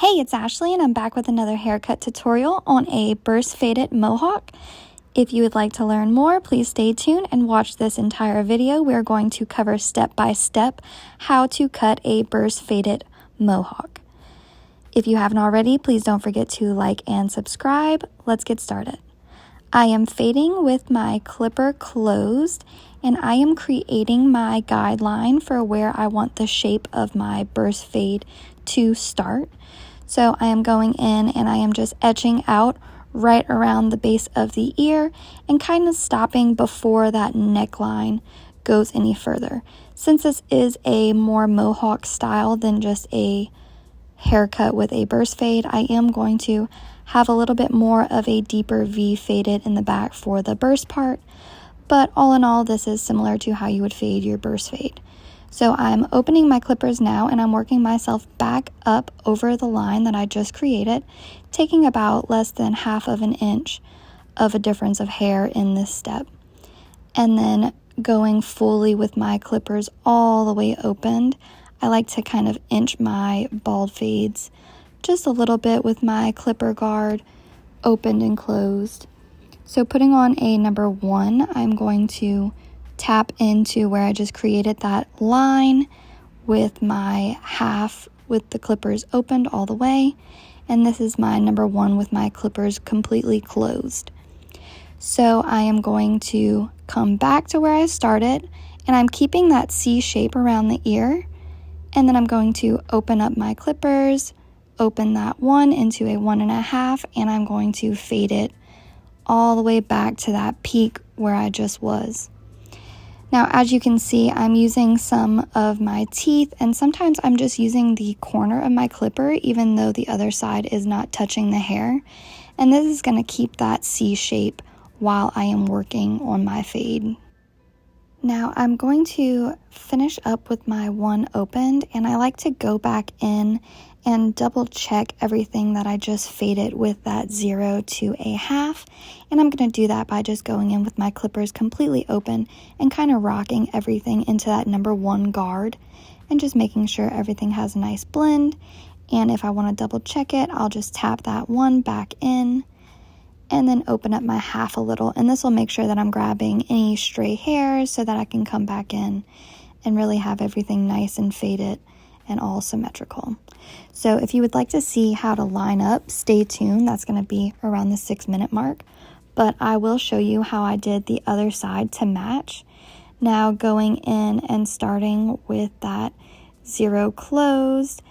Hey, it's Ashley and I'm back with another haircut tutorial on a burst faded mohawk. If you would like to learn more, please stay tuned and watch this entire video. We're going to cover step by step how to cut a burst faded mohawk. If you haven't already, please don't forget to like and subscribe. Let's get started. I am fading with my clipper closed and I am creating my guideline for where I want the shape of my burst fade to start. So I am going in and I am just etching out right around the base of the ear and kind of stopping before that neckline goes any further. Since this is a more mohawk style than just a haircut with a burst fade, I am going to have a little bit more of a deeper V faded in the back for the burst part. But all in all, this is similar to how you would fade your burst fade. So I'm opening my clippers now and I'm working myself back up over the line that I just created, taking about less than half of an inch of a difference of hair in this step. And then going fully with my clippers all the way opened. I like to kind of inch my bald fades just a little bit with my clipper guard opened and closed. So putting on a number 1, I'm going to tap into where I just created that line with my half with the clippers opened all the way. And this is my number 1 with my clippers completely closed. So I am going to come back to where I started and I'm keeping that C shape around the ear. And then I'm going to open up my clippers, open that 1 into a 1.5, and I'm going to fade it all the way back to that peak where I just was. Now, as you can see, I'm using some of my teeth, and sometimes I'm just using the corner of my clipper, even though the other side is not touching the hair. And this is going to keep that C shape while I am working on my fade. Now, I'm going to finish up with my 1 opened, and I like to go back in and double check everything that I just faded with that 0 to a half. And I'm going to do that by just going in with my clippers completely open and kind of rocking everything into that number 1 guard and just making sure everything has a nice blend. And if I want to double check it, I'll just tap that 1 back in and then open up my half a little. And this will make sure that I'm grabbing any stray hairs so that I can come back in and really have everything nice and faded and all symmetrical. So if you would like to see how to line up, stay tuned. That's going to be around the 6-minute mark. But I will show you how I did the other side to match. Now going in and starting with that 0 closed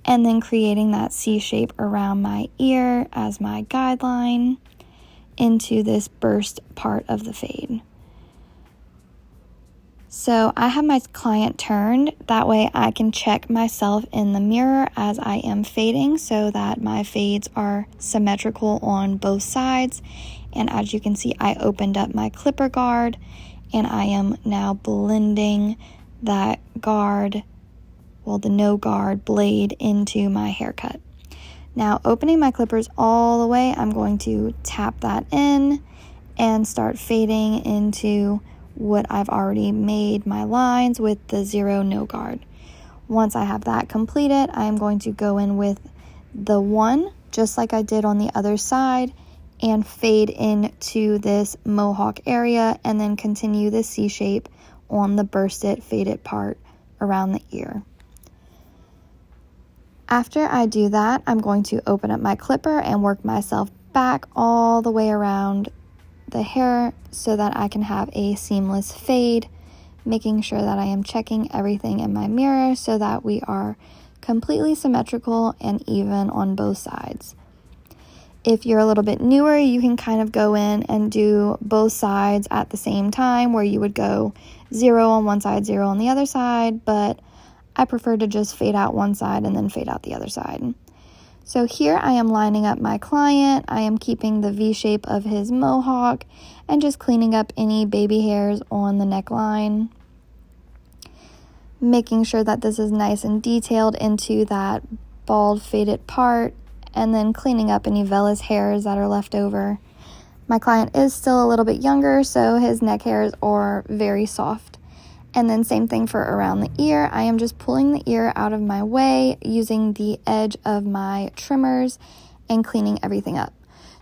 and then creating that C shape around my ear as my guideline into this burst part of the fade. So I have my client turned, that way I can check myself in the mirror as I am fading so that my fades are symmetrical on both sides. And as you can see, I opened up my clipper guard and I am now blending that guard, well, the no guard blade into my haircut. Now opening my clippers all the way, I'm going to tap that in and start fading into what I've already made my lines with the 0 no guard. Once I have that completed, I'm going to go in with the 1, just like I did on the other side, and fade into this mohawk area and then continue the C shape on the bursted faded part around the ear. After I do that, I'm going to open up my clipper and work myself back all the way around the hair so that I can have a seamless fade, making sure that I am checking everything in my mirror so that we are completely symmetrical and even on both sides. If you're a little bit newer, you can kind of go in and do both sides at the same time, where you would go 0 on one side, 0 on the other side, but I prefer to just fade out one side and then fade out the other side. So here I am lining up my client. I am keeping the V shape of his mohawk and just cleaning up any baby hairs on the neckline, making sure that this is nice and detailed into that bald faded part, and then cleaning up any vellus hairs that are left over. My client is still a little bit younger, so his neck hairs are very soft. And then same thing for around the ear. I am just pulling the ear out of my way using the edge of my trimmers and cleaning everything up.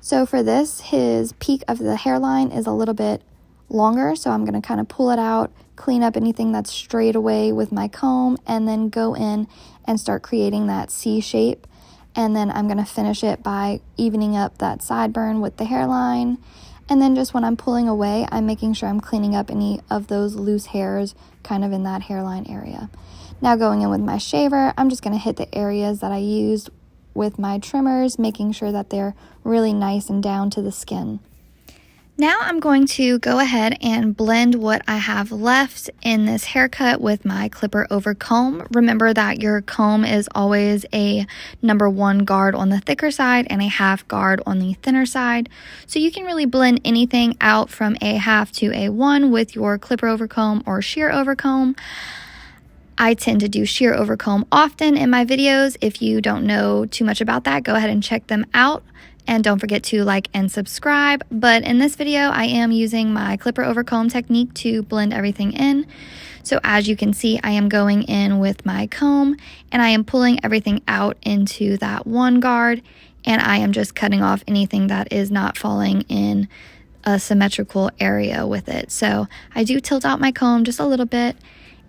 So for this, his peak of the hairline is a little bit longer, so I'm going to kind of pull it out, clean up anything that's strayed away with my comb, and then go in and start creating that C shape. And then I'm going to finish it by evening up that sideburn with the hairline. And then just when I'm pulling away, I'm making sure I'm cleaning up any of those loose hairs kind of in that hairline area. Now going in with my shaver, I'm just going to hit the areas that I used with my trimmers, making sure that they're really nice and down to the skin. Now I'm going to go ahead and blend what I have left in this haircut with my clipper over comb. Remember that your comb is always a number 1 guard on the thicker side and a half guard on the thinner side. So you can really blend anything out from a half to a 1 with your clipper over comb or shear over comb. I tend to do shear over comb often in my videos. If you don't know too much about that, go ahead and check them out. And don't forget to like and subscribe. But in this video, I am using my clipper over comb technique to blend everything in. So as you can see, I am going in with my comb and I am pulling everything out into that 1 guard. And I am just cutting off anything that is not falling in a symmetrical area with it. So I do tilt out my comb just a little bit.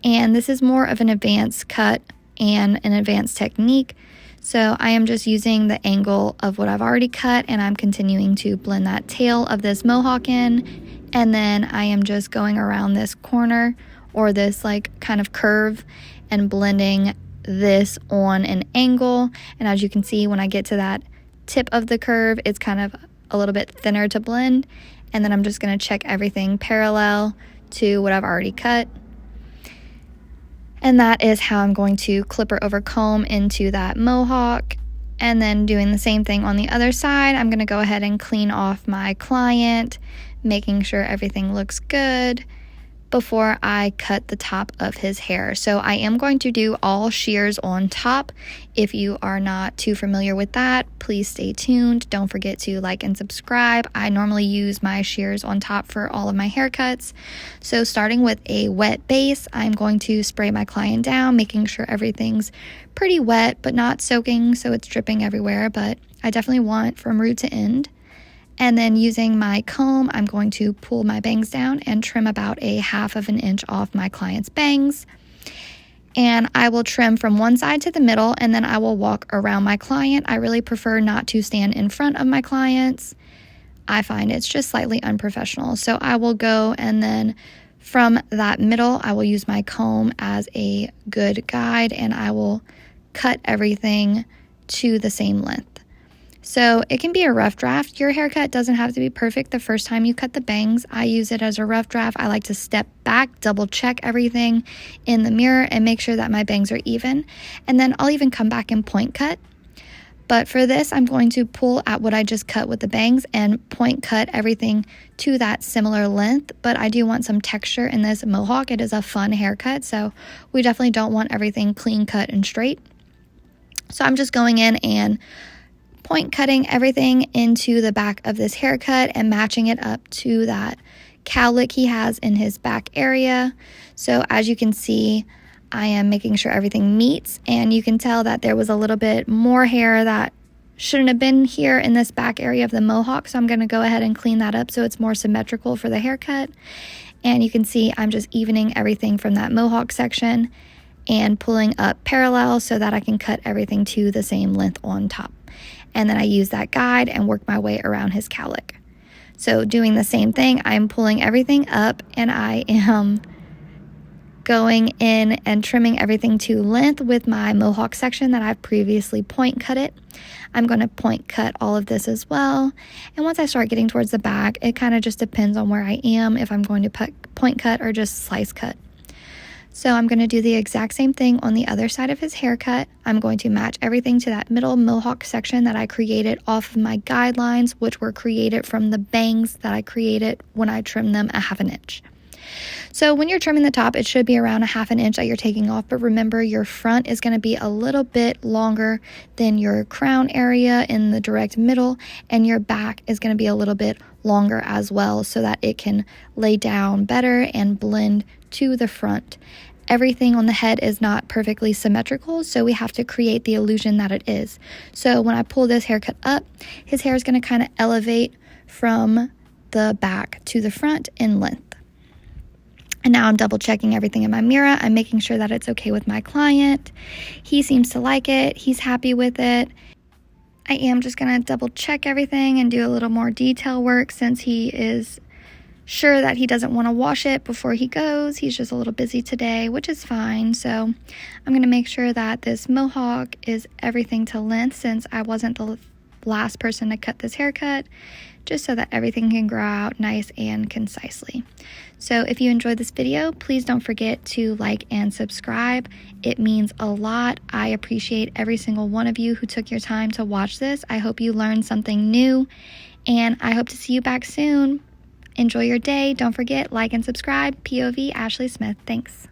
And this is more of an advanced cut and an advanced technique. So I am just using the angle of what I've already cut and I'm continuing to blend that tail of this mohawk in. And then I am just going around this corner or this like kind of curve and blending this on an angle. And as you can see, when I get to that tip of the curve, it's kind of a little bit thinner to blend. And then I'm just going to check everything parallel to what I've already cut. And that is how I'm going to clipper over comb into that mohawk. And then doing the same thing on the other side, I'm going to go ahead and clean off my client, making sure everything looks good before I cut the top of his hair. So I am going to do all shears on top. If you are not too familiar with that, please stay tuned. Don't forget to like and subscribe. I normally use my shears on top for all of my haircuts. So starting with a wet base, I'm going to spray my client down, making sure everything's pretty wet, but not soaking so it's dripping everywhere. But I definitely want from root to end. And then using my comb, I'm going to pull my bangs down and trim about a 1/2 inch off my client's bangs. And I will trim from one side to the middle and then I will walk around my client. I really prefer not to stand in front of my clients. I find it's just slightly unprofessional. So I will go and then from that middle, I will use my comb as a good guide and I will cut everything to the same length. So it can be a rough draft. Your haircut doesn't have to be perfect the first time you cut the bangs. I use it as a rough draft. I like to step back, double check everything in the mirror and make sure that my bangs are even. And then I'll even come back and point cut. But for this, I'm going to pull at what I just cut with the bangs and point cut everything to that similar length. But I do want some texture in this mohawk. It is a fun haircut, so we definitely don't want everything clean cut and straight. So I'm just going in and point cutting everything into the back of this haircut and matching it up to that cowlick he has in his back area. So as you can see, I am making sure everything meets, and you can tell that there was a little bit more hair that shouldn't have been here in this back area of the mohawk. So I'm going to go ahead and clean that up so it's more symmetrical for the haircut. And you can see I'm just evening everything from that mohawk section and pulling up parallel so that I can cut everything to the same length on top. And then I use that guide and work my way around his cowlick. So doing the same thing, I'm pulling everything up and I am going in and trimming everything to length with my mohawk section that I've previously point cut it. I'm going to point cut all of this as well. And once I start getting towards the back, it kind of just depends on where I am, if I'm going to point cut or just slice cut. So I'm going to do the exact same thing on the other side of his haircut. I'm going to match everything to that middle mohawk section that I created off of my guidelines, which were created from the bangs that I created when I trimmed them a 1/2 inch. So when you're trimming the top, it should be around a 1/2 inch that you're taking off, but remember your front is going to be a little bit longer than your crown area in the direct middle, and your back is going to be a little bit longer as well so that it can lay down better and blend to the front. Everything on the head is not perfectly symmetrical, so we have to create the illusion that it is. So when I pull this haircut up, his hair is going to kind of elevate from the back to the front in length. And now I'm double checking everything in my mirror. I'm making sure that it's okay with my client. He seems to like it. He's happy with it. I am just going to double check everything and do a little more detail work since he is sure that he doesn't want to wash it before he goes. He's just a little busy today, which is fine. So I'm going to make sure that this mohawk is everything to length since I wasn't the last person to cut this haircut, just so that everything can grow out nice and concisely. So if you enjoyed this video, please don't forget to like and subscribe. It means a lot. I appreciate every single one of you who took your time to watch this. I hope you learned something new, and I hope to see you back soon. Enjoy your day. Don't forget, like and subscribe. POV Ashley Smith. Thanks.